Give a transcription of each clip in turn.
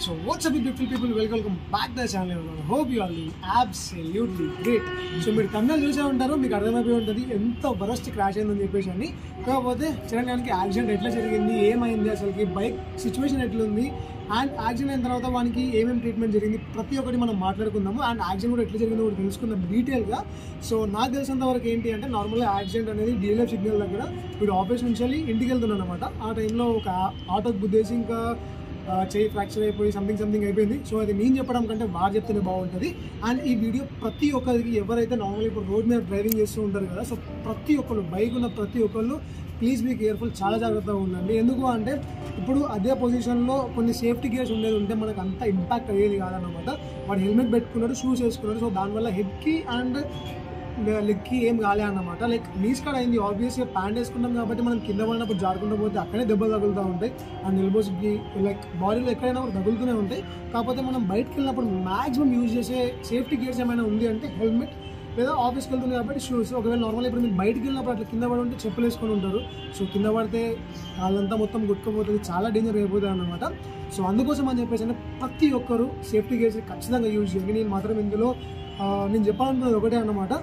So what's up beautiful people, welcome back to the channel. Hope you are doing absolutely great. So మీరు thumbnail చూసే ఉంటారు, మీకు అర్థమైపోయి ఉంటుంది ఎంత వరస్ట్ క్రాష్ అయిందని చెప్పేసి అని. కాకపోతే చిరంగానికి యాక్సిడెంట్ ఎట్లా జరిగింది, ఏమైంది, అసలుకి బైక్ సిచ్యువేషన్ ఎట్లుంది, అండ్ యాక్సిడెంట్ అయిన తర్వాత వానికి ఏమేమి ట్రీట్మెంట్ జరిగింది ప్రతి ఒక్కటి మనం మాట్లాడుకుందాము. అండ్ యాక్సిడెంట్ కూడా ఎట్లా జరిగిందో కూడా తెలుసుకుందాం డీటెయిల్గా. సో నాకు తెలిసినంత వరకు ఏంటి అంటే నార్మల్గా యాక్సిడెంట్ అనేది DLF సిగ్నల్ దగ్గర వీడు ఆఫీస్ నుంచి వెళ్ళి ఇంటికి వెళ్తున్నాను అనమాట. ఆ టైంలో ఒక ఆటోకి గుద్దేసి ఇంకా చేయి ఫ్రాక్చర్ అయిపోయి సంథింగ్ అయిపోయింది. సో అది నేను చెప్పడం కంటే వారు చెప్తేనే బాగుంటుంది. అండ్ ఈ వీడియో ప్రతి ఒక్కరికి ఎవరైతే నార్మల్ ఇప్పుడు రోడ్ మీద డ్రైవింగ్ చేస్తూ ఉంటారు కదా, సో ప్రతి ఒక్కరు బైక్ ఉన్న ప్రతి ఒక్కళ్ళు ప్లీజ్ బీ కేర్ఫుల్, చాలా జాగ్రత్తగా ఉండండి. ఎందుకు అంటే ఇప్పుడు అదే పొజిషన్లో కొన్ని సేఫ్టీ గేర్స్ ఉండేది ఉంటే మనకు అంత ఇంపాక్ట్ అయ్యేది కాదన్నమాట. వాడు హెల్మెట్ పెట్టుకున్నాడు, షూస్ వేసుకున్నాడు, సో దానివల్ల హెడ్కి అండ్ లెగ్కి ఏం కాలే అన్నమాట. లైక్ నీస్ కాడ అయింది. ఆబ్వియస్గా ప్యాంట్ వేసుకుంటాం కాబట్టి మనం కింద పడినప్పుడు జారుకుంటూ పోతే అక్కడే దెబ్బలు తగులుతూ ఉంటాయి. అండ్ ఎల్బోస్కి లైక్ బాడీలో ఎక్కడైనా కూడా తగులుతూనే ఉంటాయి. కాకపోతే మనం బయటకు వెళ్ళినప్పుడు మ్యాక్సిమం యూజ్ చేసే సేఫ్టీ గేర్స్ ఏమైనా ఉంది అంటే హెల్మెట్ లేదా ఆఫీస్కి వెళ్తుంది కాబట్టి షూస్. ఒకవేళ నార్మల్ ఇప్పుడు మీరు బయటకు వెళ్ళినప్పుడు అట్లా కింద పడి ఉంటే చెప్పులు వేసుకొని ఉంటారు. సో కింద పడితే వాళ్ళంతా మొత్తం గుట్టుకుపోతుంది, చాలా డేంజర్ అయిపోతుంది అన్నమాట. సో అందుకోసం అని చెప్పేసి అంటే ప్రతి ఒక్కరు సేఫ్టీ గేర్స్ ఖచ్చితంగా యూజ్ చేయండి. నేను మాత్రం ఇందులో నేను చెప్పాలనుకున్నది ఒకటే అన్నమాట,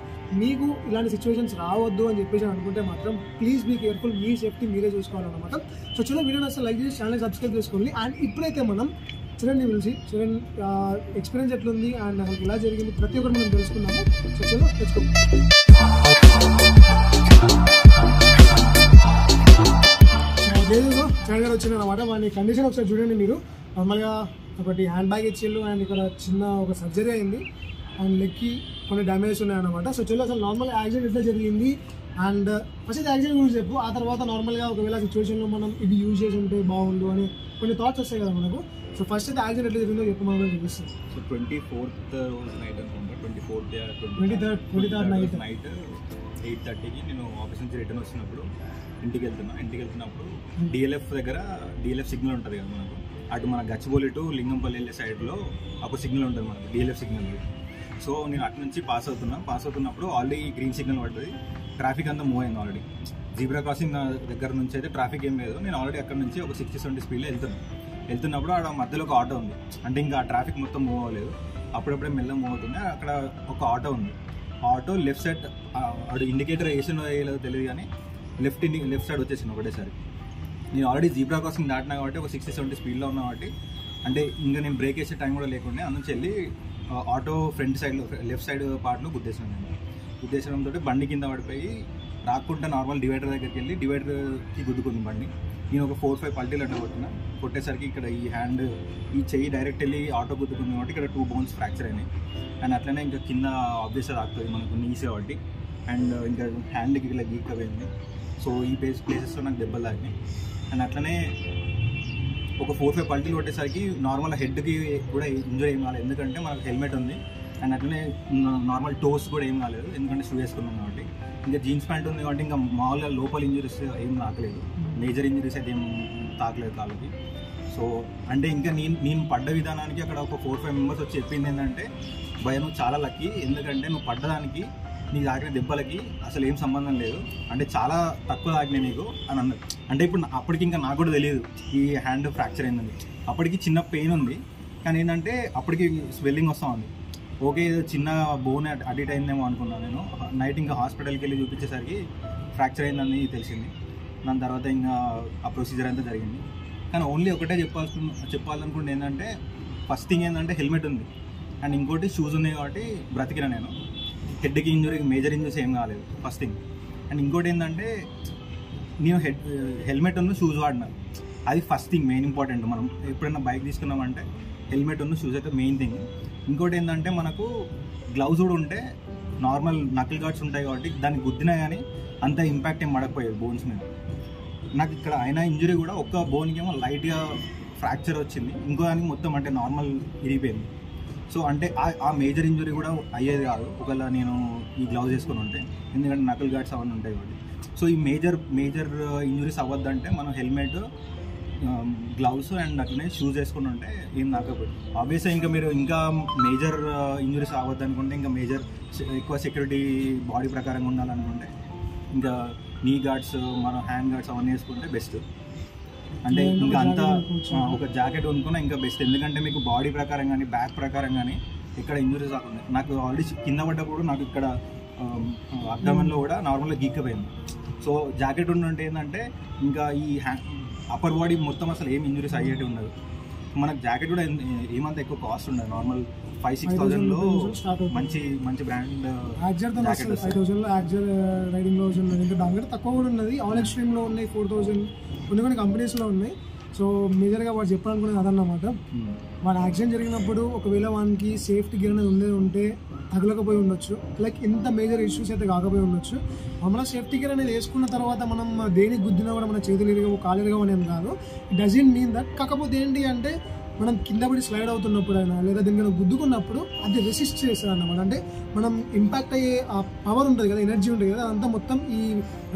మీకు ఇలాంటి సిచ్యువేషన్స్ రావద్దు అని చెప్పేసి అనుకుంటే మాత్రం ప్లీజ్ బీ కేర్ఫుల్, మీ సేఫ్టీ మీరే చూసుకోవాలన్నమాట. సో చలో వీడియోని అసలు లైక్ చేసి ఛానల్ సబ్స్క్రైబ్ చేసుకోండి. అండ్ ఇప్పుడైతే మనం చిరణ్ని పిలిచి చిరణ్ ఎక్స్పీరియన్స్ ఎట్లుంది అండ్ అసలు ఇలా జరిగింది ప్రతి ఒక్కరు మనం తెలుసుకున్నాము. సో చలో తెచ్చుకోండి. అదేదో చిరణ్ గారు వచ్చింది అనమాట. వాని కండిషన్ ఒకసారి చూడండి మీరు. నార్మల్గా ఒకటి హ్యాండ్ బ్యాగ్ ఇచ్చిళ్ళు అండ్ ఇక్కడ చిన్న ఒక సర్జరీ అయింది అండ్ లెగ్కి కొన్ని డ్యామేజ్ ఉన్నాయన్నమాట. సో చలో అసలు నార్మల్గా యాక్సిడెంట్ ఎట్లా జరిగింది అండ్ ఫస్ట్ యాక్సిడెంట్ గురించి చెప్పు. ఆ తర్వాత నార్మల్గా ఒకవేళ సిచ్యువేషన్లో మనం ఇది యూజ్ చేసి ఉంటే బాగుండు అని కొన్ని థాట్స్ వస్తాయి కదా మనకు. సో ఫస్ట్ అయితే యాక్సిడెంట్ ఎట్లా జరిగిందో చెప్పు, మనం చూపిస్తాం. సో 24th నైట్ అనుకుంటా, 23rd నైట్ 8:30కి నేను ఆఫీస్ నుంచి రిటర్న్ వస్తున్నప్పుడు ఇంటికి వెళ్తున్నప్పుడు DLF సిగ్నల్ ఉంటుంది కదా మనకు. అటు మన గచ్చిబౌలి టు లింగంపల్లి వెళ్ళే సైడ్లో ఒక సిగ్నల్ ఉంటుంది మనకు, DLF సిగ్నల్. సో నేను అటు నుంచి పాస్ అవుతున్నప్పుడు ఆల్రెడీ గ్రీన్ సిగ్నల్ పడుతుంది, ట్రాఫిక్ అంతా మూవ్ అయింది ఆల్రెడీ. జీబ్రా క్రాసింగ్ దగ్గర నుంచి అయితే ట్రాఫిక్ ఏం లేదు. నేను ఆల్రెడీ అక్కడ నుంచి ఒక 60-70 స్పీడ్లో వెళ్తున్నప్పుడు ఆడ మధ్యలో ఒక ఆటో ఉంది. అంటే ఇంకా ట్రాఫిక్ మొత్తం మూవ్ అవ్వలేదు, అప్పుడప్పుడే మెల్ల మూవ్ అవుతుంది. అక్కడ ఒక ఆటో ఉంది. ఆటో లెఫ్ట్ సైడ్ ఆడు ఇండికేటర్ వేసినో వేయలేదో తెలియదు కానీ లెఫ్ట్ సైడ్ వచ్చేసింది ఒకటేసారి. నేను ఆల్రెడీ జీబ్రా క్రాసింగ్ దాటినా కాబట్టి ఒక 60-70 స్పీడ్లో ఉన్నా కాబట్టి అంటే ఇంకా నేను బ్రేక్ వేసే టైం కూడా లేకుండా అందులోంచి వెళ్ళి ఆటో ఫ్రంట్ సైడ్లో లెఫ్ట్ సైడ్ పార్ట్లో గుద్దేసడంతో బండి కింద పడిపోయి రాకుండా నార్మల్ డివైడర్ దగ్గరికి వెళ్ళి డివైడర్కి గుద్దుకుంది బండి. నేను ఒక 4-5 పల్టీలు అట్లా కొట్టేసరికి ఇక్కడ ఈ చెయ్యి డైరెక్ట్ వెళ్ళి ఆటో గుద్దుకుంది కాబట్టి ఇక్కడ 2 బోన్స్ ఫ్రాక్చర్ అయినాయి. అండ్ అట్లనే ఇంకా కింద ఆబ్వియస్గా తాకుతుంది మనకు నీసే కాబట్టి. అండ్ ఇంకా హ్యాండ్కి ఇలా గీక్ అయింది. సో ఈ ప్లేసెస్లో నాకు దెబ్బలు తాకినాయి. అండ్ అట్లనే ఒక 4-5 పల్టీలు కొట్టేసరికి నార్మల్ హెడ్కి కూడా ఇంజరీ ఏం కాలేదు, ఎందుకంటే మనకు హెల్మెట్ ఉంది. అండ్ అట్లనే నార్మల్ టోస్ కూడా ఏం కాలేదు, ఎందుకంటే షూ వేసుకున్నాం కాబట్టి. ఇంకా జీన్స్ ప్యాంట్ ఉంది కాబట్టి ఇంకా మామూలుగా లోపల ఇంజరీస్ ఏం తాకలేదు, మేజర్ ఇంజరీస్ అయితే ఏం తాకలేదు కాళ్ళకి. సో అంటే ఇంకా నేను పడ్డ విధానానికి అక్కడ ఒక 4-5 మెంబర్స్ వచ్చి చెప్పింది ఏంటంటే, భయ నువ్వు చాలా లక్కీ, ఎందుకంటే నువ్వు పడ్డదానికి నీకు తాకిన దెబ్బలకి అసలు ఏం సంబంధం లేదు, అంటే చాలా తక్కువ తాకినాయి నీకు అని అన్నారు. అంటే ఇప్పుడు అప్పటికి ఇంకా నాకు కూడా తెలియదు ఈ హ్యాండ్ ఫ్రాక్చర్ అయిందని. అప్పటికి చిన్న పెయిన్ ఉంది కానీ ఏంటంటే అప్పటికి స్వెల్లింగ్ వస్తూ ఉంది. ఓకే ఏదో చిన్న బోన్ అడిట్ అయిందేమో అనుకున్నాను నేను. నైట్ ఇంకా హాస్పిటల్కి వెళ్ళి చూపించేసరికి ఫ్రాక్చర్ అయిందని తెలిసింది. దాని తర్వాత ఇంకా ఆ ప్రొసీజర్ అంతా జరిగింది. కానీ ఓన్లీ ఒకటే చెప్పాలనుకుంటే ఏంటంటే, ఫస్ట్ థింగ్ ఏంటంటే హెల్మెట్ ఉంది అండ్ ఇంకోటి షూస్ ఉన్నాయి కాబట్టి బ్రతికిన నేను. హెడ్కి ఇంజరీ మేజర్ ఇంజరీస్ ఏం కాలేదు ఫస్ట్ థింగ్. అండ్ ఇంకోటి ఏంటంటే నేను హెల్మెట్ ఉన్న షూస్ వాడినాను, అది ఫస్ట్ థింగ్ మెయిన్ ఇంపార్టెంట్. మనం ఎప్పుడైనా బైక్ తీసుకున్నామంటే హెల్మెట్ ఉన్న షూస్ అయితే మెయిన్ థింగ్. ఇంకోటి ఏంటంటే మనకు గ్లౌజ్ కూడా ఉంటే నార్మల్ నకిల్ గార్డ్స్ ఉంటాయి కాబట్టి దాన్ని గుద్దినా కానీ అంత ఇంపాక్ట్ ఏం పడకపోయేది బోన్స్ మీద. నాకు ఇక్కడ అయిన ఇంజరీ కూడా ఒక్క బోన్కి ఏమో లైట్గా ఫ్రాక్చర్ వచ్చింది, ఇంకో దానికి మొత్తం అంటే నార్మల్ ఇరిగిపోయింది. సో అంటే ఆ మేజర్ ఇంజరీ కూడా అయ్యేది కాదు ఒకవేళ నేను ఈ గ్లౌజ్ వేసుకొని ఉంటే, ఎందుకంటే నకిల్ గార్డ్స్ అవన్నీ ఉంటాయి కాబట్టి. సో ఈ మేజర్ ఇంజరీస్ అవ్వద్దంటే మనం హెల్మెట్, గ్లౌస్ అండ్ అట్లనే షూస్ వేసుకుని ఉంటే ఏం నాకపోయి. ఆబ్వియస్గా ఇంకా మీరు ఇంకా మేజర్ ఇంజరీస్ అవ్వద్దు అనుకుంటే, ఇంకా ఎక్కువ సెక్యూరిటీ బాడీ ప్రకారంగా ఉండాలనుకుంటే ఇంకా నీ గార్డ్స్, మన హ్యాండ్ గార్డ్స్ అవన్నీ వేసుకుంటే బెస్ట్. అంటే ఇంకా అంతా ఒక జాకెట్ కొనుక్కున్నా ఇంకా బెస్ట్. ఎందుకంటే మీకు బాడీ ప్రకారం కానీ బ్యాక్ ప్రకారం కానీ ఇక్కడ ఇంజురీస్ రాకుండా. నాకు ఆల్రెడీ కింద పడ్డప్పుడు నాకు ఇక్కడ అబ్డామన్లో కూడా నార్మల్గా గీక్కపోయింది. సో జాకెట్ ఉంటే ఏంటంటే ఇంకా ఈ అప్పర్ బాడీ మొత్తం అసలు ఏం ఇంజురీస్ అయ్యేటి ఉండదు. మనకు జాకెట్ కూడా ఏమంత ఎక్కువ కాస్ట్ ఉండదు. నార్మల్ 5,000-6,000లో మంచి బ్రాండ్ యాక్జర్తో 5,000లో యాక్జర్ రైడింగ్ లో ఉన్నది. ఇంకా దానికంటే తక్కువ కూడా ఉన్నది. ఆల్ ఎక్స్ట్రీమ్లో ఉన్నాయి 4,000 కొన్ని కంపెనీస్లో ఉన్నాయి. సో మేజర్గా వాడు చెప్పాలనుకునేది అదన్నమాట. వాడు యాక్సిడెంట్ జరిగినప్పుడు ఒకవేళ వానికి సేఫ్టీ గేర్ అనేది ఉంటే తగలకపోయి ఉండొచ్చు, లైక్ ఇంత మేజర్ ఇష్యూస్ అయితే కాకపోయి ఉండొచ్చు. మన సేఫ్టీ గేర్ అనేది వేసుకున్న తర్వాత మనం దేనికి గుద్దినా కూడా మన చేతులు ఇరగవు కాలు ఇరగవు అని ఏం కాదు. It doesn't mean that. కాకపోతే ఏంటి అంటే మనం కింద పడి స్లైడ్ అవుతున్నప్పుడు అయినా లేదా దీనికైనా గుద్దుకున్నప్పుడు అది రెసిస్ట్ చేస్తుంది అన్నమాట. అంటే మనం ఇంపాక్ట్ అయ్యే ఆ పవర్ ఉంటుంది కదా, ఎనర్జీ ఉంటుంది కదా, అదంతా మొత్తం ఈ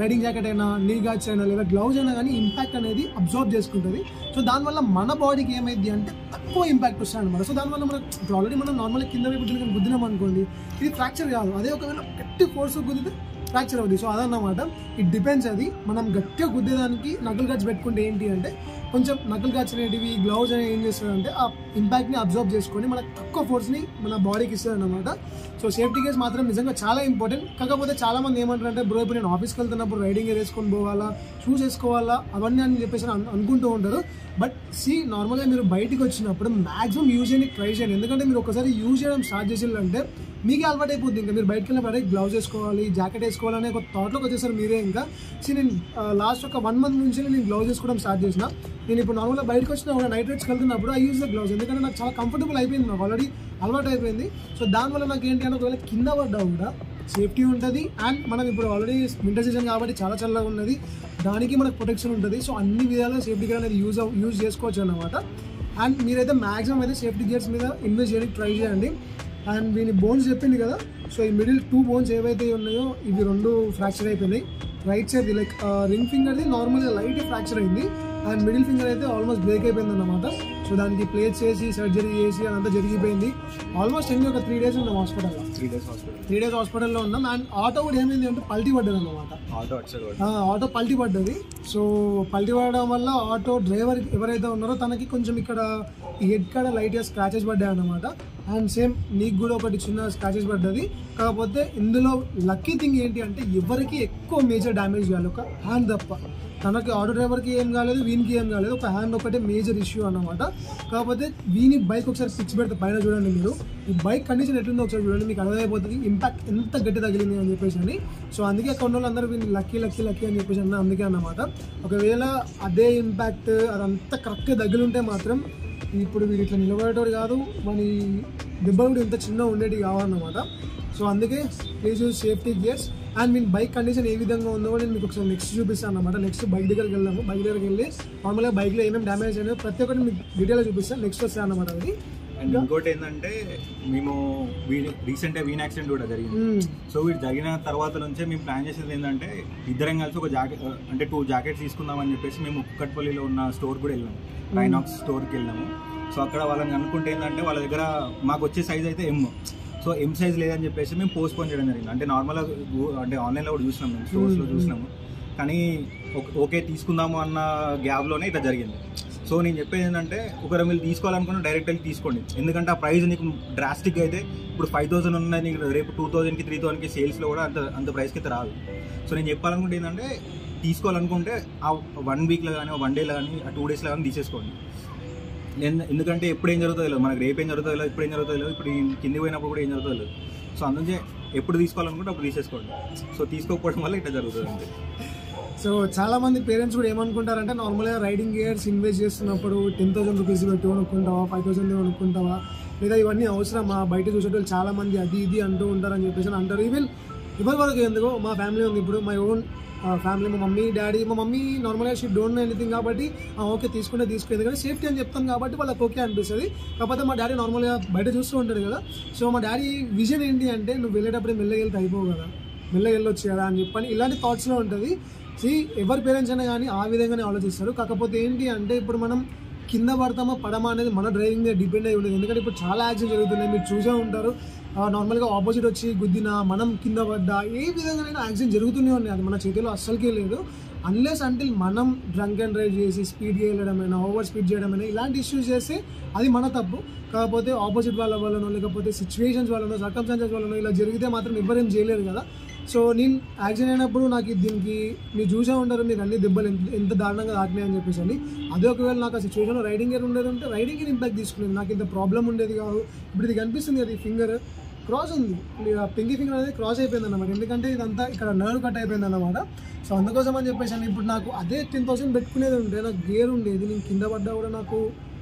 రైడింగ్ జాకెట్ అయినా నీ గార్డ్స్ అయినా లేదా గ్లౌజ్ అయినా కానీ ఇంపాక్ట్ అనేది అబ్జర్వ్ చేసుకుంటుంది. సో దానివల్ల మన బాడీకి ఏమైంది అంటే తక్కువ ఇంపాక్ట్ వస్తుంది అనమాట. సో దానివల్ల మనం ఇప్పుడు ఆల్రెడీ మనం నార్మల్గా కింద వైపు గుద్దినాం అనుకోండి, ఇది ఫ్రాక్చర్ కాదు. అదే ఒకవేళ గట్టి ఫోర్స్ గుద్దితే ఫ్రాక్చర్ అవుతుంది. సో అదన్నమాట. It depends. అది మనం గట్టిగా గుద్దేదానికి నకల్ గార్డ్స్ పెట్టుకుంటే ఏంటి అంటే కొంచెం నకల్ గార్డ్స్ అనేటివి గ్లౌజ్ అనేవి ఏం చేస్తారంటే ఆ ఇంపాక్ట్ని అబ్జర్వ్ చేసుకొని మనకు తక్కువ ఫోర్స్ని మన బాడీకి ఇస్తుంది అనమాట. సో సేఫ్టీ గేర్స్ మాత్రం నిజంగా చాలా ఇంపార్టెంట్. కాకపోతే చాలా మంది ఏమంటారంటే బ్రో ఇప్పుడు నేను ఆఫీస్కి వెళ్తున్నప్పుడు రైడింగ్ గేర్ వేసుకొని పోవాలా, షూస్ వేసుకోవాలా, అవన్నీ అని చెప్పేసి అనుకుంటూ ఉంటారు. బట్ నార్మల్గా మీరు బయటికి వచ్చినప్పుడు మ్యాక్సిమం యూజ్ చేయడానికి ట్రై చేయండి. ఎందుకంటే మీరు ఒకసారి యూజ్ చేయడం స్టార్ట్ చేసిందంటే మీకే అలవాటు అయిపోతుంది. ఇంకా మీరు బయటకు వెళ్ళినప్పుడు గ్లౌజ్ వేసుకోవాలి, జాకెట్ వేసుకోవాలనే ఒక థాట్లోకి వచ్చేసారు మీరే. ఇంకా నేను లాస్ట్ ఒక 1 month నుంచి నేను గ్లౌజ్ వేసుకోవడం స్టార్ట్ చేసిన. నేను ఇప్పుడు నార్మల్గా బయటకు వచ్చిన కూడా నైట్ రైడ్స్కి వెళ్తున్నప్పుడు ఐ యూజ్ ద గ్లౌజ్. ఎందుకంటే నాకు చాలా కంఫర్టబుల్ అయిపోయింది, నాకు ఆల్రెడీ అలవాటు అయిపోయింది. సో దానివల్ల నాకు ఏంటి అంటే ఒకవేళ కింద పడ్డా కూడా సేఫ్టీ ఉంటుంది. అండ్ మనం ఇప్పుడు ఆల్రెడీ వింటర్ సీజన్ కాబట్టి చాలా చల్లగా ఉన్నది, దానికి మనకు ప్రొటెక్షన్ ఉంటుంది. సో అన్ని విధాలుగా సేఫ్టీ గేర్ అనేది యూజ్ చేసుకోవచ్చు అన్నమాట. అండ్ మీరైతే మ్యాక్సిమం అయితే సేఫ్టీ గేర్స్ మీద ఇన్వెస్ట్ చేయడానికి ట్రై చేయండి. అండ్ వీని బోన్స్ చెప్పింది కదా, సో ఈ మిడిల్ 2 bones ఏవైతే ఉన్నాయో ఇవి 2 ఫ్రాక్చర్ అయిపోయినాయి. రైట్ సైడ్ లైక్ రింగ్ ఫింగర్ది నార్మల్గా లైట్ ఫ్రాక్చర్ అయింది. అండ్ మిడిల్ ఫింగర్ అయితే ఆల్మోస్ట్ బ్రేక్ అయిపోయింది అన్నమాట. సో దానికి ప్లేట్ చేసి సర్జరీ చేసి అదంతా జరిగిపోయింది. ఆల్మోస్ట్ ఎన్ని ఒక 3 days ఉన్నాం హాస్పిటల్లో. 3 days హాస్పిటల్లో ఉన్నాం. అండ్ ఆటో కూడా ఏమైంది అంటే పల్టీ పడ్డది అన్నమాట. ఆటో పల్టీ పడ్డది. సో పల్టీ పడడం వల్ల ఆటో డ్రైవర్ ఎవరైతే ఉన్నారో తనకి కొంచెం ఇక్కడ హెడ్ కాడ లైట్గా స్క్రాచెస్ పడ్డాయి అన్నమాట. అండ్ సేమ్ నీకు కూడా ఒకటి చిన్న స్క్రాచెస్ పడ్డది. కాకపోతే ఇందులో లక్కీ థింగ్ ఏంటి అంటే ఎవరికి ఎక్కువ మేజర్ డ్యామేజ్ కాలేదు, ఒక హ్యాండ్ తప్ప. తనకి ఆటో డ్రైవర్కి ఏం కాలేదు, వీనికి ఏం కాలేదు, ఒక హ్యాండ్ ఒకటే మేజర్ ఇష్యూ అన్నమాట. కాకపోతే వీని బైక్ ఒకసారి పిక్స్ పెడితే పైన చూడండి మీరు, ఈ బైక్ కండిషన్ ఎట్లుందో ఒకసారి చూడండి, మీకు అర్థమైపోతుంది ఇంపాక్ట్ ఎంత గట్టి తగిలింది అని చెప్పేసి అని. సో అందుకే కొన్ని వాళ్ళు అందరూ వీళ్ళు లక్కీ అని చెప్పేసి అందుకే అన్నమాట. ఒకవేళ అదే ఇంపాక్ట్ అదంతా కరెక్ట్గా తగిలింటే మాత్రం ఇప్పుడు వీడు ఇట్లా నిలబడేటోడు కాదు, మన దెబ్బ కూడా ఇంత చిన్న ఉండేటి కావాలన్నమాట. సో అందుకే please use safety gears. And మీ బైక్ కండిషన్ ఏ విధంగా ఉందో నేను మీకు ఒకసారి నెక్స్ట్ చూపిస్తాను అనమాట. నెక్స్ట్ బైక్ దగ్గరికి వెళ్దాము. బైక్ దగ్గరికి వెళ్ళి నార్మల్గా బైక్లో ఏమేమి డ్యామేజ్ అయినా ప్రతి ఒక్కటి మీకు డీటెయిల్గా చూపిస్తాను. నెక్స్ట్ వస్తాను అనమాట. అది అండ్ ఇంకోటి ఏంటంటే మేము రీసెంట్గా వీన్ యాక్సిడెంట్ కూడా జరిగింది. సో వీడు జరిగిన తర్వాత నుంచే మేము ప్లాన్ చేసేది ఏంటంటే ఇద్దరం కలిసి ఒక జాకెట్ అంటే 2 జాకెట్స్ తీసుకుందామని చెప్పేసి మేము కుక్కట్పల్లిలో ఉన్న స్టోర్ కూడా వెళ్ళాము, రైనాక్స్ స్టోర్కి వెళ్ళాము. సో అక్కడ వాళ్ళని అనుకుంటే ఏంటంటే వాళ్ళ దగ్గర మాకు వచ్చే సైజ్ అయితే M. సో M సైజ్ లేదని చెప్పేసి మేము పోస్ట్పోన్ చేయడం జరిగింది. అంటే నార్మల్గా అంటే ఆన్లైన్లో కూడా చూసినాము, మేము స్టోర్స్లో చూసినాము, కానీ ఓకే తీసుకుందాము అన్న గ్యాప్లోనే ఇట్లా జరిగింది. సో నేను చెప్పేది ఏంటంటే ఒకవేళ మీరు తీసుకోవాలనుకున్నా డైరెక్ట్ వెళ్ళి తీసుకోండి. ఎందుకంటే ఆ ప్రైస్ నీకు డ్రాస్టిక్గా అయితే ఇప్పుడు 5,000 ఉన్నది నీకు రేపు 2,000కి 3,000కి సేల్స్లో కూడా అంత ప్రైస్కి అయితే రాదు. సో నేను చెప్పాలనుకుంటే ఏంటంటే తీసుకోవాలనుకుంటే ఆ 1 weekలో కానీ 1 dayలో కానీ ఆ 2 daysలో కానీ తీసేసుకోండి. ఎందుకంటే ఎప్పుడు ఏం జరుగుతుందో తెలియదు, మనకు రేపు ఏం జరుగుతుందో తెలియదు, ఇప్పుడు ఏం జరుగుతుందో తెలియదు, ఇప్పుడు కింది పోయినప్పుడు కూడా ఏం జరుగుతుందో తెలియదు. సో అందుకే ఎప్పుడు తీసుకోవాలనుకుంటే అప్పుడు తీసేసుకోండి. సో తీసుకోకపోవడం వల్ల ఇట్లా జరుగుతుంది అంతే. సో చాలా మంది పేరెంట్స్ కూడా ఏమనుకుంటారంటే నార్మల్గా రైడింగ్ గేర్స్ ఇన్వెస్ట్ చేస్తున్నప్పుడు 10,000 రూపీస్ పెట్టి కొనుక్కుంటావా, 5,000 కొనుక్కుంటావా, లేదా ఇవన్నీ అవసరమా, బయట చూసేటోళ్ళు చాలా మంది అది ఇది అంటూ ఉంటారని చెప్పేసి అంటారు. ఈవెన్ ఇవ్వరి వరకు ఎందుకు మా ఫ్యామిలీ ఉంది, ఇప్పుడు మై ఓన్ ఫ్యామిలీ, మా మమ్మీ డాడీ, మా మమ్మీ నార్మల్గా షీ డోంట్ నో ఎనీథింగ్ కాబట్టి ఓకే తీసుకుంటే తీసుకుంది, కానీ సేఫ్టీ అని చెప్తాను కాబట్టి వాళ్ళకి ఓకే అనిపిస్తుంది. కాకపోతే మా డాడీ నార్మల్గా బయట చూస్తూ ఉంటాడు కదా. సో మా డాడీ విజన్ ఏంటి అంటే నువ్వు వెళ్ళేటప్పుడు మెల్లగా వెళ్తే అయిపోవు కదా, మెల్లగా వెళ్ళొచ్చు కదా అని చెప్పని ఇలాంటి థాట్స్లో ఉంటుంది. ఎవరి పేరెంట్స్ అయినా కానీ ఆ విధంగానే ఆలోచిస్తారు. కాకపోతే ఏంటి అంటే ఇప్పుడు మనం కింద పడతామా పడమా అనేది మన డ్రైవింగ్ మీద డిపెండ్ అయి ఉండదు. ఎందుకంటే ఇప్పుడు చాలా యాక్సిడెంట్ జరుగుతున్నాయి, మీరు చూసే ఉంటారు. నార్మల్గా ఆపోజిట్ వచ్చి గుద్దినా మనం కింద పడ్డా ఏ విధంగానైనా యాక్సిడెంట్ జరుగుతూనే ఉన్నాయి, అది మన చేతిలో అస్సలకే లేదు. అన్లెస్ అంటిల్ మనం డ్రంక్ అండ్ డ్రైవ్ చేసి స్పీడ్ చేయడమైనా ఓవర్ స్పీడ్ చేయడమైనా ఇలాంటి ఇష్యూస్ చేస్తే అది మన తప్పు. కాకపోతే ఆపోజిట్ వాళ్ళ వల్లనో లేకపోతే సిచ్యువేషన్స్ వల్లనో సర్కమ్స్టాన్సెస్ వల్లనో ఇలా జరిగితే మాత్రం ఎవరేం చేయలేరు కదా. సో నేను యాక్సిడెంట్ అయినప్పుడు నాకు దీనికి మీరు చూసే ఉంటారు, మీరు అన్ని దెబ్బలు ఎంత దారుణంగా తాకినాయి అని చెప్పేసి అని. అదే ఒకవేళ నాకు ఆ సిచ్యువేషన్లో రైడింగ్ గేర్ ఉండేది ఉంటే రైడింగ్ గేర్ ఇంపాక్ట్ తీసుకునేది, నాకు ఇంత ప్రాబ్లం ఉండేది కాదు. ఇప్పుడు ఇది కనిపిస్తుంది కదా, ఈ ఫింగర్ క్రాస్ ఉంది, పింకీ ఫింగర్ అనేది క్రాస్ అయిపోయింది అన్నమాట. ఎందుకంటే ఇదంతా ఇక్కడ నర్వ్ కట్ అయిపోయింది అన్నమాట. సో అందుకోసం అని చెప్పేసి ఇప్పుడు నాకు అదే 10,000 పెట్టుకునేది ఉంటే నాకు గేర్ ఉండేది, నేను కింద పడ్డా కూడా నాకు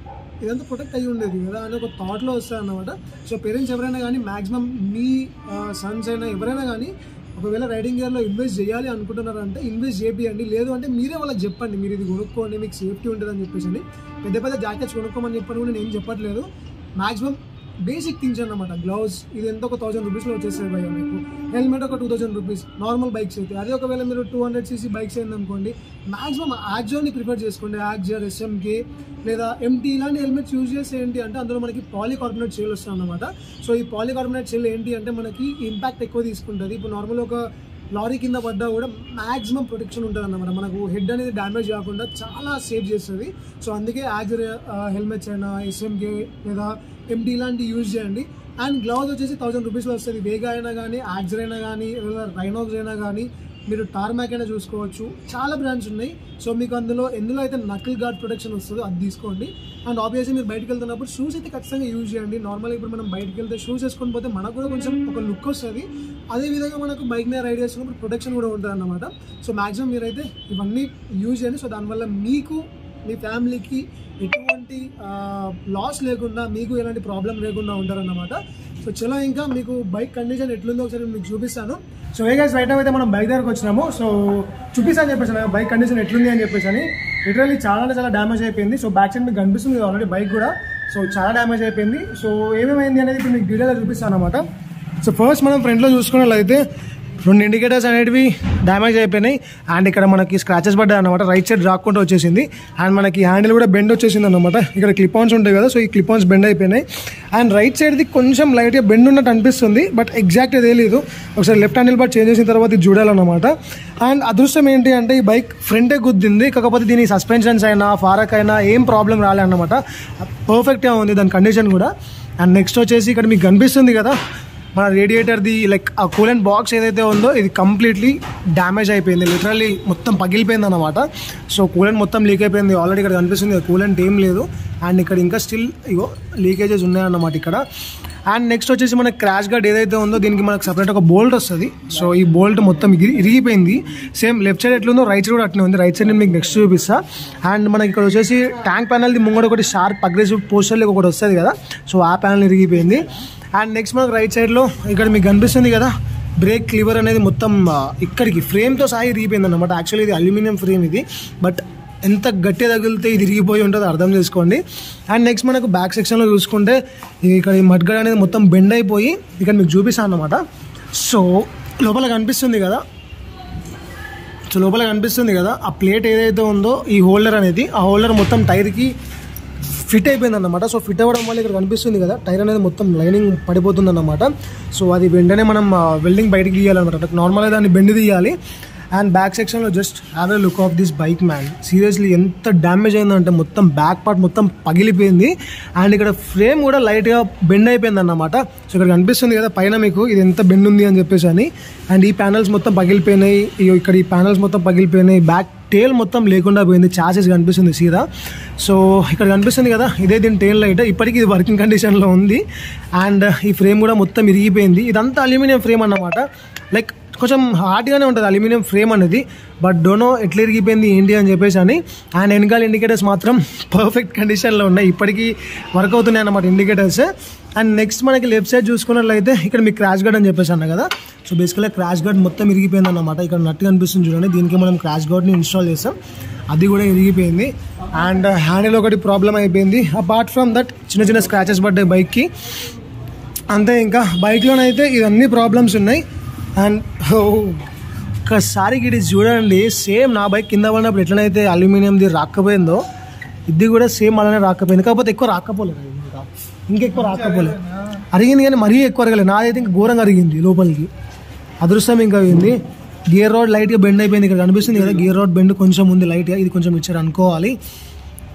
ఇదంతా ప్రొటెక్ట్ అయ్యి ఉండేది కదా అని ఒక థాట్లో వస్తాయి అన్నమాట. సో పేరెంట్స్ ఎవరైనా కానీ మ్యాక్సిమం మీ సన్స్ అయినా ఎవరైనా కానీ ఒకవేళ రైడింగ్ గేర్లో ఇన్వెస్ట్ చేయాలి అనుకుంటున్నారంటే ఇన్వెస్ట్ చేయండి. లేదు అంటే మీరే వాళ్ళకి చెప్పండి, మీరు ఇది కొనుక్కోండి మీకు సేఫ్టీ ఉంటుందని చెప్పేసి అని. పెద్ద పెద్ద జాకెట్స్ కొనుక్కోమని చెప్పని కూడా నేను ఏం చెప్పట్లేదు. మ్యాక్సిమం బేసిక్ థింగ్స్ అన్నమాట. గ్లౌస్ ఇది ఎంత ఒక 1000 రూపీస్లో వచ్చేస్తాయి భయ్య మీకు. హెల్మెట్ ఒక 2000 రూపీస్ నార్మల్ బైక్స్ అయితే. అదే ఒకవేళ మీరు 200cc బైక్స్ అయింది అనుకోండి, మ్యాక్సిమం యాక్జోని ప్రిఫర్ చేసుకోండి. యాక్జర్, SMK లేదా MT ఇలాంటి హెల్మెట్స్ యూజ్ చేస్తే ఏంటి అంటే అందులో మనకి పాలీకార్బోనేట్ షెల్ వస్తుంది అన్నమాట. సో ఈ పాలీకార్బోనేట్ షెల్ ఏంటి అంటే మనకి ఇంపాక్ట్ ఎక్కువ తీసుకుంటుంది. ఇప్పుడు నార్మల్ ఒక లారీ కింద పడ్డా కూడా మ్యాక్సిమం ప్రొటెక్షన్ ఉంటుంది అన్నమాట. మనకు హెడ్ అనేది డ్యామేజ్ కాకుండా చాలా సేవ్ చేస్తుంది. సో అందుకే యాక్జర్ హెల్మెట్స్ అయినా SMK లేదా MT ఇలాంటివి యూజ్ చేయండి. అండ్ గ్లౌజ్ వచ్చేసి 1000 రూపీస్లో వస్తుంది. వేగా అయినా కానీ, యాక్జర్ అయినా కానీ, లేదా రైనోక్స్ అయినా కానీ, మీరు టార్మాక్ అయినా చూసుకోవచ్చు. చాలా బ్రాండ్స్ ఉన్నాయి. సో మీకు ఎందులో అయితే నకిల్ గార్డ్ ప్రొటెక్షన్ వస్తుందో అది తీసుకోండి. అండ్ ఆబ్వియస్లీ మీరు బయటకు వెళ్తున్నప్పుడు షూస్ అయితే ఖచ్చితంగా యూజ్ చేయండి. నార్మల్గా ఇప్పుడు మనం బయటకు వెళ్తే షూస్ వేసుకొని పోతే మనకు కూడా కొంచెం ఒక లుక్ వస్తుంది. అదేవిధంగా మనకు బైక్ మీద రైడ్ చేస్తున్నప్పుడు ప్రొటెక్షన్ కూడా ఉంటుంది అన్నమాట. సో మ్యాక్సిమం మీరైతే ఇవన్నీ యూజ్ చేయండి. సో దానివల్ల మీకు మీ ఫ్యామిలీకి ఎటువంటి లాస్ లేకుండా, మీకు ఎలాంటి ప్రాబ్లం లేకుండా ఉంటారన్నమాట. సో చలో ఇంకా మీకు బైక్ కండిషన్ ఎట్లుందో ఒకసారి మీకు చూపిస్తాను. సో ఏ గైస్ రైట్ అయితే మనం బైక్ దగ్గరకు వచ్చినాము. సో చూపిస్తాను చెప్పేసి బైక్ కండిషన్ ఎట్లుంది అని చెప్పేసి అని. లిటరల్లీ చాలా డ్యామేజ్ అయిపోయింది. సో బ్యాక్ సైడ్ మీకు కనిపిస్తుంది ఆల్రెడీ బైక్ కూడా. సో చాలా డ్యామేజ్ అయిపోయింది. సో ఏమేమైంది అనేది ఇప్పుడు మీకు డీటెయిల్గా చూపిస్తాను అనమాట. సో ఫస్ట్ మనం ఫ్రంట్లో చూసుకున్నట్లయితే 2 ఇండికేటర్స్ అనేటివి డ్యామేజ్ అయిపోయినాయి. అండ్ ఇక్కడ మనకి స్క్రాచెస్ పడ్డాయి అనమాట. రైట్ సైడ్ రాక్కుంటూ వచ్చేసింది. అండ్ మనకి హ్యాండిల్ కూడా బెండ్ వచ్చేసింది అనమాట. ఇక్కడ క్లిప్ ఆన్స్ ఉంటాయి కదా, సో ఈ క్లిప్ ఆన్స్ బెండ్ అయిపోయినాయి. అండ్ రైట్ సైడ్ది కొంచెం లైట్గా బెండ్ ఉన్నట్టు అనిపిస్తుంది, బట్ ఎగ్జాక్ట్ అదే లేదు. ఒకసారి లెఫ్ట్ హ్యాండిల్ బార్ చేంజ్ చేసిన తర్వాత ఇది చూడాలన్నమాట. అండ్ అదృష్టం ఏంటి అంటే ఈ బైక్ ఫ్రంటే గుద్దింది, కాకపోతే దీని సస్పెన్షన్స్ అయినా ఫారక్ అయినా ఏం ప్రాబ్లం రాలే అన్నమాట. పర్ఫెక్ట్గా ఉంది దాని కండిషన్ కూడా. అండ్ నెక్స్ట్ వచ్చేసి ఇక్కడ మీకు కనిపిస్తుంది కదా మన రేడియేటర్ది లైక్ ఆ కూలెంట్ బాక్స్ ఏదైతే ఉందో ఇది కంప్లీట్లీ డ్యామేజ్ అయిపోయింది. లిటరల్లీ మొత్తం పగిలిపోయింది అనమాట. సో కూలెంట్ మొత్తం లీక్ అయిపోయింది. ఆల్రెడీ ఇక్కడ కనిపిస్తుంది కూలెంట్ ఏం లేదు. అండ్ ఇక్కడ ఇంకా స్టిల్ ఇగో లీకేజెస్ ఉన్నాయన్నమాట ఇక్కడ. అండ్ నెక్స్ట్ వచ్చేసి మన క్రాష్ గార్డ్ ఏదైతే ఉందో దీనికి మనకు సపరేట్ ఒక బోల్ట్ వస్తుంది. సో ఈ బోల్ట్ మొత్తం ఇరిగిపోయింది. సేమ్ లెఫ్ట్ సైడ్ ఎట్లుందో రైట్ సైడ్ కూడా అట్లనే ఉంది. రైట్ సైడ్ నేను మీకు నెక్స్ట్ చూపిస్తా. అండ్ మనకి ఇక్కడ వచ్చేసి ట్యాంక్ ప్యానల్ది ముంగడ ఒకటి షార్ప్ అగ్రెసివ్ పోస్టర్లో ఒకటి వస్తుంది కదా, సో ఆ ప్యానల్ ఇరిగిపోయింది. అండ్ నెక్స్ట్ మనకు రైట్ సైడ్లో ఇక్కడ మీకు కనిపిస్తుంది కదా బ్రేక్ లివర్ అనేది మొత్తం ఇక్కడికి ఫ్రేమ్తో సహా ఇరిగిపోయింది అనమాట. యాక్చువల్లీ ఇది అల్యూమినియం ఫ్రేమ్ ఇది, బట్ ఎంత గట్టిగా తగిలితే ఇది ఇరిగిపోయి ఉంటుందో అర్థం చేసుకోండి. అండ్ నెక్స్ట్ మనకు బ్యాక్ సెక్షన్లో చూసుకుంటే ఇక్కడ ఈ మడ్గార్డ్ అనేది మొత్తం బెండ్ అయిపోయి ఇక్కడ మీకు చూపిస్తాను అనమాట. సో లోపల కనిపిస్తుంది కదా ఆ ప్లేట్ ఏదైతే ఉందో ఈ హోల్డర్ అనేది, ఆ హోల్డర్ మొత్తం టైర్కి ఫిట్ అయిపోయింది అన్నమాట. సో ఫిట్ అవ్వడం వల్ల ఇక్కడ కనిపిస్తుంది కదా టైర్ అనేది మొత్తం లైనింగ్ పడిపోతుంది అన్నమాట. సో అది వెంటనే మనం వెల్డింగ్ బయటకు తీయాలన్నమాట. నార్మల్గా దాన్ని బెండ్ తీయాలి. అండ్ బ్యాక్ సెక్షన్లో just have a look of this bike man. Seriously ఎంత డ్యామేజ్ అయిందంటే మొత్తం బ్యాక్ పార్ట్ మొత్తం పగిలిపోయింది. అండ్ ఇక్కడ ఫ్రేమ్ కూడా లైట్గా బెండ్ అయిపోయింది అన్నమాట. సో ఇక్కడ కనిపిస్తుంది కదా పైన మీకు ఇది ఎంత బెండ్ ఉంది అని చెప్పేసి అని. అండ్ ఈ ప్యానల్స్ మొత్తం పగిలిపోయినాయి. ఇక్కడ ఈ ప్యానల్స్ మొత్తం పగిలిపోయినాయి. బ్యాక్ టేల్ మొత్తం లేకుండా పోయింది. చాసెస్ కనిపిస్తుంది సీదా. సో ఇక్కడ కనిపిస్తుంది కదా ఇదే దీని టేల్ లైట్. ఇప్పటికీ ఇది వర్కింగ్ కండిషన్లో ఉంది. అండ్ ఈ ఫ్రేమ్ కూడా మొత్తం ఇరిగిపోయింది. ఇదంతా అల్యూమినియం ఫ్రేమ్ అన్నమాట. లైక్ కొంచెం హార్డ్గానే ఉంటుంది అల్యూమినియం ఫ్రేమ్ అనేది, బట్ డోనో ఎట్లా ఇరిగిపోయింది ఏంటి అని చెప్పేసి అని. అండ్ వెనకాల ఇండికేటర్స్ మాత్రం పర్ఫెక్ట్ కండిషన్లో ఉన్నాయి, ఇప్పటికీ వర్క్ అవుతున్నాయి అన్నమాట ఇండికేటర్స్. అండ్ నెక్స్ట్ మనకి లెఫ్ట్ సైడ్ చూసుకున్నట్లయితే ఇక్కడ మీకు క్రాష్ గార్డ్ అని చెప్పేసి అన్న కదా. సో బేసికల్గా క్రాష్ గార్డ్ మొత్తం ఇరిగిపోయింది అన్నమాట. ఇక్కడ నట్టు కనిపిస్తుంది చూడండి, దీనికి మనం క్రాష్ గార్డ్ని ఇన్స్టాల్ చేస్తాం, అది కూడా ఇరిగిపోయింది. అండ్ హ్యాండిల్ ఒకటి ప్రాబ్లం అయిపోయింది. అపార్ట్ ఫ్రమ్ దట్ చిన్న చిన్న స్క్రాచెస్ పడ్డాయి బైక్కి, అంతే. ఇంకా బైక్లోనైతే ఇవన్నీ ప్రాబ్లమ్స్ ఉన్నాయి. అండ్ ఒక్కసారి ఇది చూడండి, సేమ్ నా బైక్ కింద పడినప్పుడు ఎట్లనైతే అల్యూమినియంది రాకపోయిందో ఇది కూడా సేమ్ అలానే రాకపోయింది. కాకపోతే ఎక్కువ రాకపోలేదు, ఇంకెక్కువ రాకపోలేదు. అరిగింది కానీ మరీ ఎక్కువ అరగలేదు. నాదైతే ఇంకా ఘోరంగా అరిగింది లోపలికి, అదృష్టం ఇంకా అయింది. గేర్ రాడ్ లైట్గా బెండ్ అయిపోయింది, ఇక్కడ కనిపిస్తుంది కదా గేర్ రాడ్ బెండ్ కొంచెం ఉంది లైట్గా, ఇది కొంచెం ఇచ్చారు అనుకోవాలి.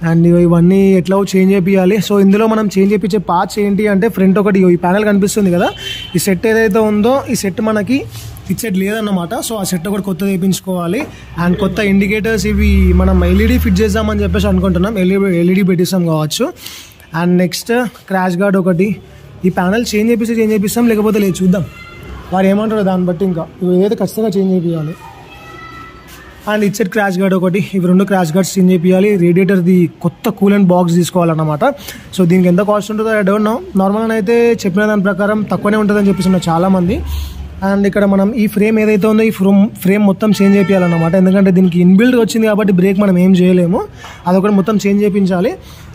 అండ్ ఇవన్నీ ఎట్లా చేంజ్ చేయాలి. సో ఇందులో మనం చేంజ్ చేయించే పార్ట్స్ ఏంటి అంటే ఫ్రంట్ ఒకటి ఈ ప్యానల్ కనిపిస్తుంది కదా, ఈ సెట్ ఏదైతే ఉందో ఈ సెట్ మనకి ఇచ్చేది లేదన్నమాట. సో ఆ సెట్ ఒకటి కొత్తది వేయించుకోవాలి. అండ్ కొత్త ఇండికేటర్స్ ఇవి మనం ఎల్ఈడి ఫిట్ చేద్దామని చెప్పేసి అనుకుంటున్నాం, ఎల్ఈడి పెట్టిస్తాం కావచ్చు. అండ్ నెక్స్ట్ క్రాష్ గార్డ్ ఒకటి, ఈ ప్యానల్ చేంజ్ చేపిస్తాం లేకపోతే లేదు చూద్దాం, వారు ఏమంటారో దాన్ని బట్టి. ఇంకా ఇవి ఏదైతే ఖచ్చితంగా చేంజ్ చేయాలి. అండ్ ఇచ్చేది క్రాష్ గార్డ్ ఒకటి, ఇవి 2 క్రాష్ గార్డ్స్ చేంజ్ చేయాలి. రేడియేటర్ది కొత్త కూలెంట్ బాక్స్ తీసుకోవాలన్నమాట. సో దీనికి ఎంత కాస్ట్ ఉంటుందో ఐ డోంట్ నో, నార్మల్గా అయితే చెప్పిన దాని ప్రకారం తక్కువనే ఉంటుందని చెప్పేసి చాలామంది. అండ్ ఇక్కడ మనం ఈ ఫ్రేమ్ ఏదైతే ఉందో ఈ ఫ్రేమ్ మొత్తం చేంజ్ చేయాలన్నమాట, ఎందుకంటే దీనికి ఇన్బిల్డ్ వచ్చింది కాబట్టి బ్రేక్ మనం ఏం చేయలేము, అదొకటి మొత్తం చేంజ్ చేయించాలి.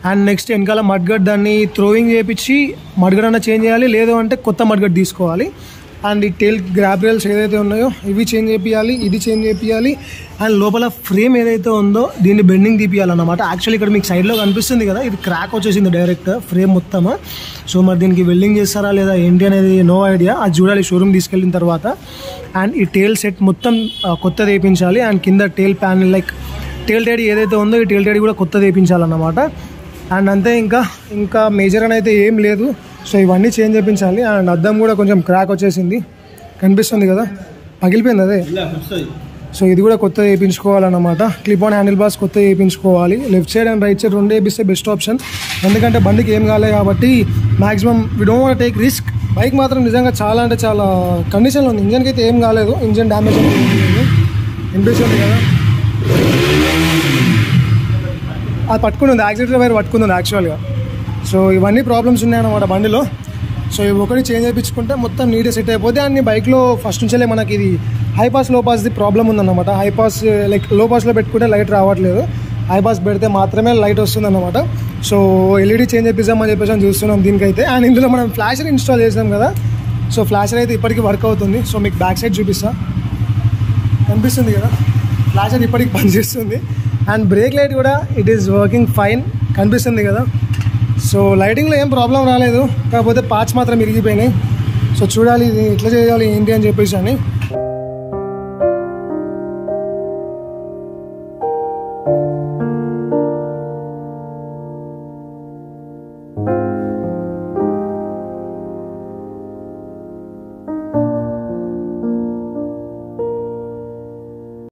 అండ్ నెక్స్ట్ వెనకాల మడ్గడ్ దాన్ని థ్రోయింగ్ చేయించి మడ్గడ్ అన్న చేంజ్ చేయాలి, లేదు అంటే కొత్త మడ్గడ్ తీసుకోవాలి. అండ్ ఈ టెయిల్ గ్రాబ్ రైల్స్ ఏదైతే ఉన్నాయో ఇవి చేంజ్ చేయాలి, ఇది చేంజ్ చేయాలి. అండ్ లోపల ఫ్రేమ్ ఏదైతే ఉందో దీన్ని బెండింగ్ తీపియాలన్నమాట. యాక్చువల్లీ ఇక్కడ మీకు సైడ్లో కనిపిస్తుంది కదా, ఇది క్రాక్ వచ్చేసింది డైరెక్ట్ ఫ్రేమ్ మొత్తము. సో మరి దీనికి వెల్డింగ్ చేస్తారా లేదా ఏంటి అనేది నో ఐడియా, అది చూడాలి షోరూమ్ తీసుకెళ్ళిన తర్వాత. అండ్ ఈ టెయిల్ సెట్ మొత్తం కొత్తది వేయించాలి. అండ్ కింద టెయిల్ ప్యానల్ లైక్ టెయిల్ టైడ్ ఏదైతే ఉందో ఈ టెయిల్ టైడ్ కూడా కొత్తది వేయించాలన్నమాట. అండ్ అంతే, ఇంకా మేజర్ అని అయితే ఏం లేదు. సో ఇవన్నీ చేంజ్ చేయించాలి. అండ్ అద్దం కూడా కొంచెం క్రాక్ వచ్చేసింది, కనిపిస్తుంది కదా, పగిలిపోయింది అదే. సో ఇది కూడా కొత్తది వేయించుకోవాలన్నమాట. క్లిప్ ఆన్ హ్యాండిల్ బార్స్ కొత్తది వేయించుకోవాలి. Left side and right side 2 వేపిస్తే బెస్ట్ ఆప్షన్, ఎందుకంటే బండికి ఏం కాలేదు కాబట్టి maximum we don't want take risk. Bike మాత్రం నిజంగా చాలా అంటే చాలా కండిషన్లో ఉంది, ఇంజన్కి అయితే ఏం కాలేదు, ఇంజన్ డ్యామేజ్ అనిపిస్తుంది కదా, అది పట్టుకుని యాక్సిడెంట్ వైర్ పట్టుకుంది యాక్చువల్గా. సో ఇవన్నీ ప్రాబ్లమ్స్ ఉన్నాయన్నమాట బండిలో. సో ఇవి ఒకటి చేంజ్ చేయించుకుంటే మొత్తం నీట్గా సెట్ అయిపోతే. అండ్ బైక్లో ఫస్ట్ నుంచే మనకి ఇది హై పాస్ లో పాస్ది ప్రాబ్లం ఉందన్నమాట. హై పాస్ లైక్ లో పాస్లో పెట్టుకుంటే లైట్ రావట్లేదు, హై పాస్ పెడితే మాత్రమే లైట్ వస్తుందన్నమాట. సో ఎల్ఈడి చేంజ్ చేపిద్దామని చెప్పేసి చూస్తున్నాం దీనికైతే. అండ్ ఇందులో మనం ఫ్లాషర్ ఇన్స్టాల్ చేసాం కదా, సో ఫ్లాషర్ అయితే ఇప్పటికీ వర్క్ అవుతుంది. సో మీకు బ్యాక్ సైడ్ చూపిస్తా, కనిపిస్తుంది కదా ఫ్లాషర్ ఇప్పటికి పనిచేస్తుంది. అండ్ బ్రేక్ లైట్ కూడా ఇట్ ఈస్ వర్కింగ్ ఫైన్, కనిపిస్తుంది కదా. సో లైటింగ్లో ఏం ప్రాబ్లం రాలేదు, కాకపోతే పార్ట్స్ మాత్రం ఇరిగిపోయినాయి. సో చూడాలి ఇది ఎట్లా చేయాలి ఏంటి అని చెప్పేసి అని.